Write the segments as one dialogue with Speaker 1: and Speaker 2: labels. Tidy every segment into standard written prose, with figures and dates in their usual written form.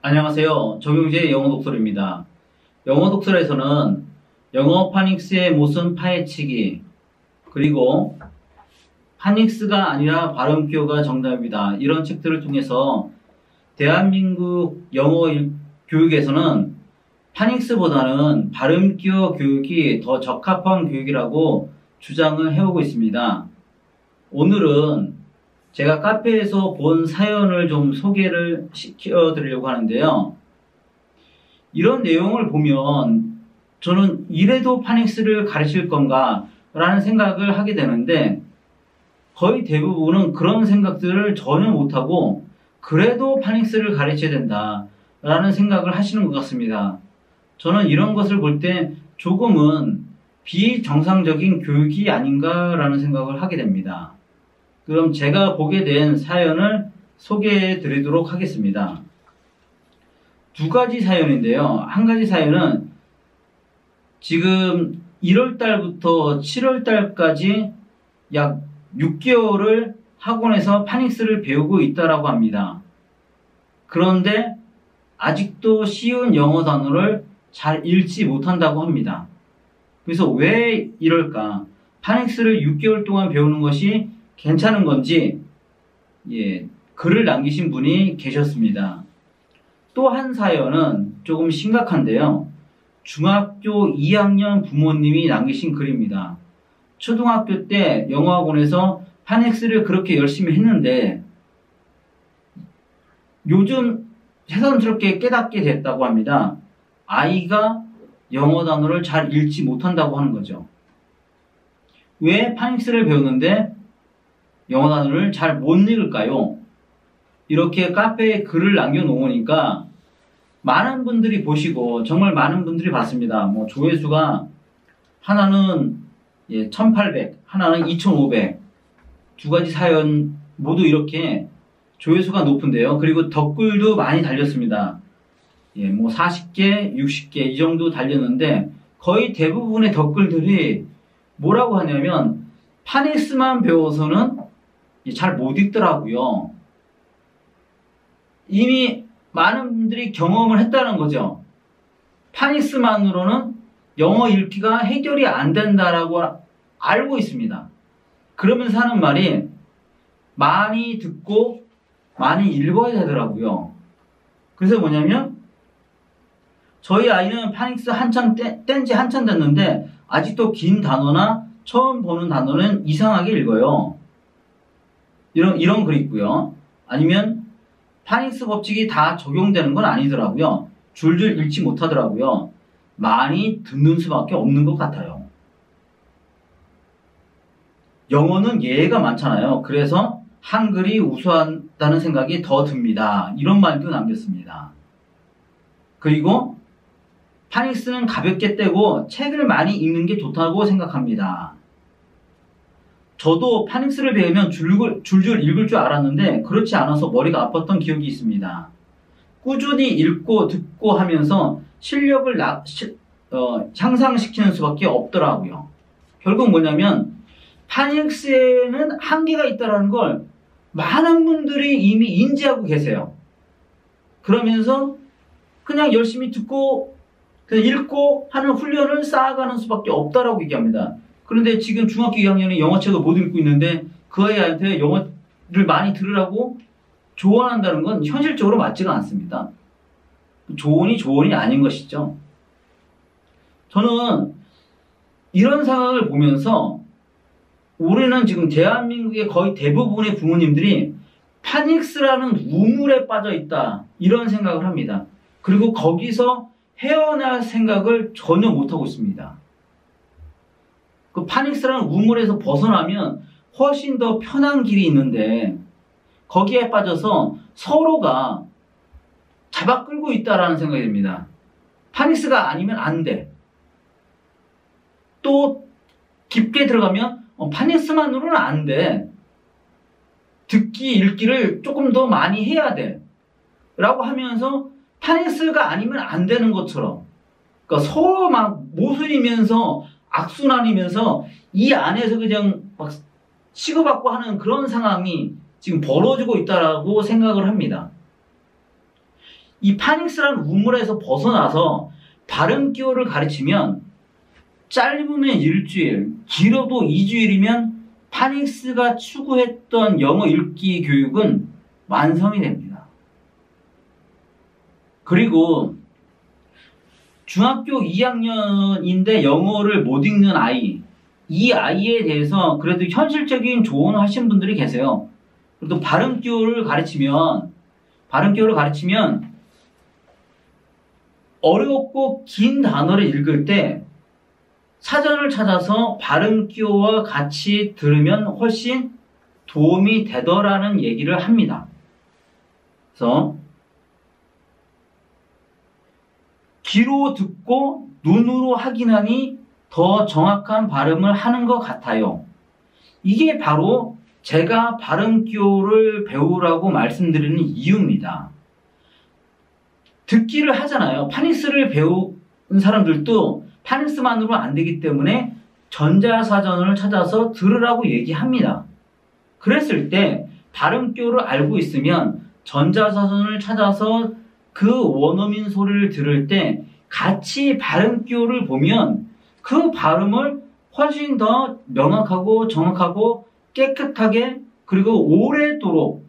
Speaker 1: 안녕하세요. 정용재의 영어 독설입니다. 영어 독설에서는 영어 파닉스의 모순 파헤치기, 그리고 파닉스가 아니라 발음기호가 정답이다, 이런 책들을 통해서 대한민국 영어 교육에서는 파닉스보다는 발음기호 교육이 더 적합한 교육이라고 주장을 해오고 있습니다. 오늘은 제가 카페에서 본 사연을 좀 소개를 시켜드리려고 하는데요. 이런 내용을 보면 저는 이래도 파닉스를 가르칠 건가 라는 생각을 하게 되는데, 거의 대부분은 그런 생각들을 전혀 못하고 그래도 파닉스를 가르쳐야 된다 라는 생각을 하시는 것 같습니다. 저는 이런 것을 볼 때 조금은 비정상적인 교육이 아닌가 라는 생각을 하게 됩니다. 그럼 제가 보게 된 사연을 소개해 드리도록 하겠습니다. 두 가지 사연인데요. 한 가지 사연은 지금 1월달부터 7월달까지 약 6개월을 학원에서 파닉스를 배우고 있다라고 합니다. 그런데 아직도 쉬운 영어 단어를 잘 읽지 못한다고 합니다. 그래서 왜 이럴까? 파닉스를 6개월 동안 배우는 것이 괜찮은 건지 글을 남기신 분이 계셨습니다. 또 한 사연은 조금 심각한데요. 중학교 2학년 부모님이 남기신 글입니다. 초등학교 때 영어학원에서 파닉스를 그렇게 열심히 했는데 요즘 새삼스럽게 깨닫게 됐다고 합니다. 아이가 영어 단어를 잘 읽지 못한다고 하는 거죠. 왜 파닉스를 배우는데 영어 단어를 잘 못 읽을까요? 이렇게 카페에 글을 남겨놓으니까 많은 분들이 보시고, 정말 많은 분들이 봤습니다. 조회수가 하나는 1800, 하나는 2500, 두 가지 사연 모두 이렇게 조회수가 높은데요. 그리고 댓글도 많이 달렸습니다. 40개, 60개 이 정도 달렸는데, 거의 대부분의 댓글들이 뭐라고 하냐면 파닉스만 배워서는 잘 못 읽더라고요. 이미 많은 분들이 경험을 했다는 거죠. 파닉스만으로는 영어 읽기가 해결이 안 된다라고 알고 있습니다. 그러면서 하는 말이 많이 듣고 많이 읽어야 되더라고요. 그래서 뭐냐면 저희 아이는 파닉스 한참 뗀지 한참 됐는데 아직도 긴 단어나 처음 보는 단어는 이상하게 읽어요. 이런 글이 있고요. 아니면 파닉스 법칙이 다 적용되는 건 아니더라고요. 줄줄 읽지 못하더라고요. 많이 듣는 수밖에 없는 것 같아요. 영어는 예가 많잖아요. 그래서 한글이 우수하다는 생각이 더 듭니다. 이런 말도 남겼습니다. 그리고 파닉스는 가볍게 떼고 책을 많이 읽는 게 좋다고 생각합니다. 저도 파닉스를 배우면 줄줄 읽을 줄 알았는데 그렇지 않아서 머리가 아팠던 기억이 있습니다. 꾸준히 읽고 듣고 하면서 실력을 향상시키는 수밖에 없더라고요. 결국 뭐냐면 파닉스에는 한계가 있다는 걸 많은 분들이 이미 인지하고 계세요. 그러면서 그냥 열심히 듣고 그냥 읽고 하는 훈련을 쌓아가는 수밖에 없다라고 얘기합니다. 그런데 지금 중학교 2학년이 영어책을 못 읽고 있는데 그 아이한테 영어를 많이 들으라고 조언한다는 건 현실적으로 맞지가 않습니다. 조언이 아닌 것이죠. 저는 이런 상황을 보면서 우리는 지금 대한민국의 거의 대부분의 부모님들이 파닉스라는 우물에 빠져 있다, 이런 생각을 합니다. 그리고 거기서 헤어날 생각을 전혀 못하고 있습니다. 그 파닉스라는 우물에서 벗어나면 훨씬 더 편한 길이 있는데 거기에 빠져서 서로가 잡아 끌고 있다라는 생각이 듭니다. 파닉스가 아니면 안 돼. 또 깊게 들어가면 파닉스만으로는 안 돼. 듣기, 읽기를 조금 더 많이 해야 돼. 라고 하면서 파닉스가 아니면 안 되는 것처럼, 그러니까 서로 막 모순이면서 악순환이면서 이 안에서 그냥 막 치고받고 하는 그런 상황이 지금 벌어지고 있다라고 생각을 합니다. 이 파닉스라는 우물에서 벗어나서 발음 기호를 가르치면 짧으면 일주일, 길어도 2주일이면 파닉스가 추구했던 영어 읽기 교육은 완성이 됩니다. 그리고 중학교 2학년인데 영어를 못 읽는 아이, 이 아이에 대해서 그래도 현실적인 조언을 하신 분들이 계세요. 그래도 발음 기호를 가르치면 어렵고 긴 단어를 읽을 때 사전을 찾아서 발음 기호와 같이 들으면 훨씬 도움이 되더라는 얘기를 합니다. 그래서 귀로 듣고 눈으로 확인하니 더 정확한 발음을 하는 것 같아요. 이게 바로 제가 발음 기호를 배우라고 말씀드리는 이유입니다. 듣기를 하잖아요. 파닉스를 배운 사람들도 파닉스만으로 안 되기 때문에 전자사전을 찾아서 들으라고 얘기합니다. 그랬을 때 발음 기호를 알고 있으면 전자사전을 찾아서 그 원어민 소리를 들을 때 같이 발음 기호를 보면 그 발음을 훨씬 더 명확하고 정확하고 깨끗하게 그리고 오래도록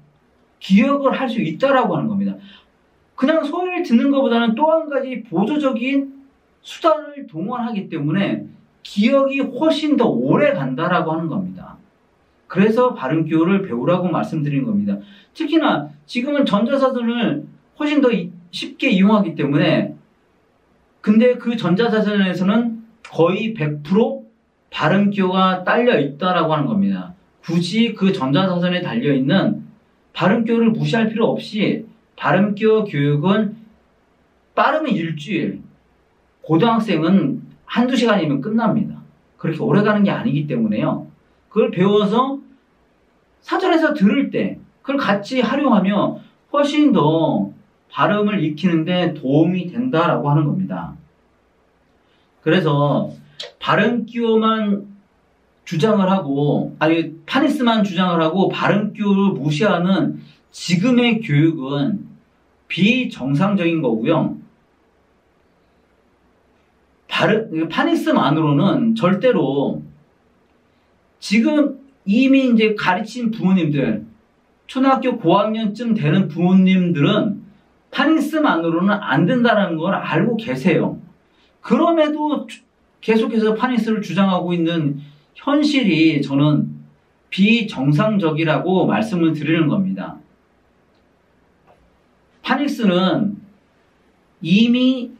Speaker 1: 기억을 할 수 있다라고 하는 겁니다. 그냥 소리를 듣는 것보다는 또 한 가지 보조적인 수단을 동원하기 때문에 기억이 훨씬 더 오래 간다라고 하는 겁니다. 그래서 발음 기호를 배우라고 말씀드린 겁니다. 특히나 지금은 전자사전을 훨씬 더 쉽게 이용하기 때문에 근데 그 전자사전에서는 거의 100% 발음 기호가 딸려 있다라고 하는 겁니다. 굳이 그 전자사전에 달려있는 발음 기호를 무시할 필요 없이 발음 기호 교육은 빠르면 일주일, 고등학생은 한두 시간이면 끝납니다. 그렇게 오래 가는 게 아니기 때문에요. 그걸 배워서 사전에서 들을 때 그걸 같이 활용하며 훨씬 더 발음을 익히는데 도움이 된다라고 하는 겁니다. 그래서 발음 기호만 주장을 하고 파닉스만 주장을 하고 발음 기호를 무시하는 지금의 교육은 비정상적인 거고요. 파닉스만으로는 절대로 지금 이미 이제 가르친 부모님들, 초등학교 고학년쯤 되는 부모님들은 파닉스만으로는 안 된다는 걸 알고 계세요. 그럼에도 계속해서 파닉스를 주장하고 있는 현실이 저는 비정상적이라고 말씀을 드리는 겁니다. 파닉스는 이미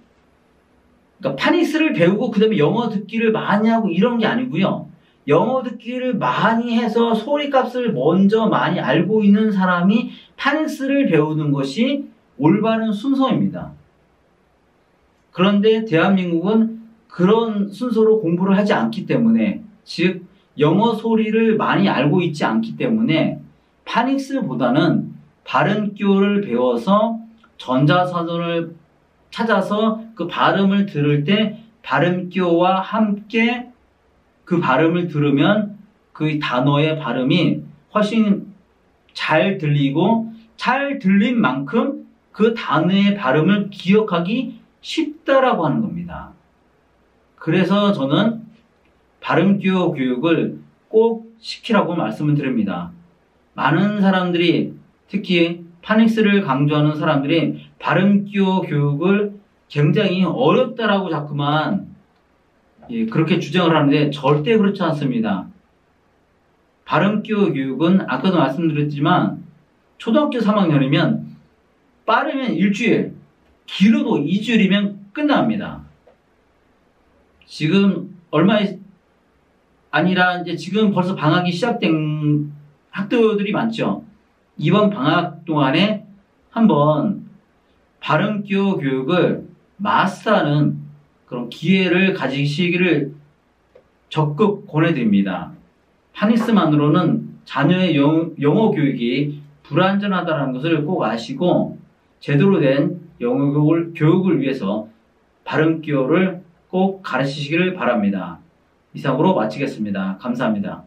Speaker 1: 그러니까 파닉스를 배우고 그 다음에 영어 듣기를 많이 하고 이런 게 아니고요. 영어 듣기를 많이 해서 소리값을 먼저 많이 알고 있는 사람이 파닉스를 배우는 것이 올바른 순서입니다. 그런데 대한민국은 그런 순서로 공부를 하지 않기 때문에 즉 영어 소리를 많이 알고 있지 않기 때문에 파닉스보다는 발음 기호를 배워서 전자사전을 찾아서 그 발음을 들을 때 발음 기호와 함께 그 발음을 들으면 그 단어의 발음이 훨씬 잘 들리고 잘 들린 만큼 그 단어의 발음을 기억하기 쉽다라고 하는 겁니다. 그래서 저는 발음 기호 교육을 꼭 시키라고 말씀을 드립니다. 많은 사람들이 특히 파닉스를 강조하는 사람들이 발음 기호 교육을 굉장히 어렵다라고 자꾸만 그렇게 주장을 하는데 절대 그렇지 않습니다. 발음 기호 교육은 아까도 말씀드렸지만 초등학교 3학년이면 빠르면 일주일, 길어도 2주일이면 끝납니다. 지금 얼마 아니라 이제 지금 벌써 방학이 시작된 학교들이 많죠. 이번 방학 동안에 한번 발음 기호 교육을 마스터하는 그런 기회를 가지시기를 적극 권해드립니다. 파닉스만으로는 자녀의 영어 교육이 불완전하다는 것을 꼭 아시고 제대로 된 영어 교육을 위해서 발음 기호를 꼭 가르치시기를 바랍니다. 이상으로 마치겠습니다. 감사합니다.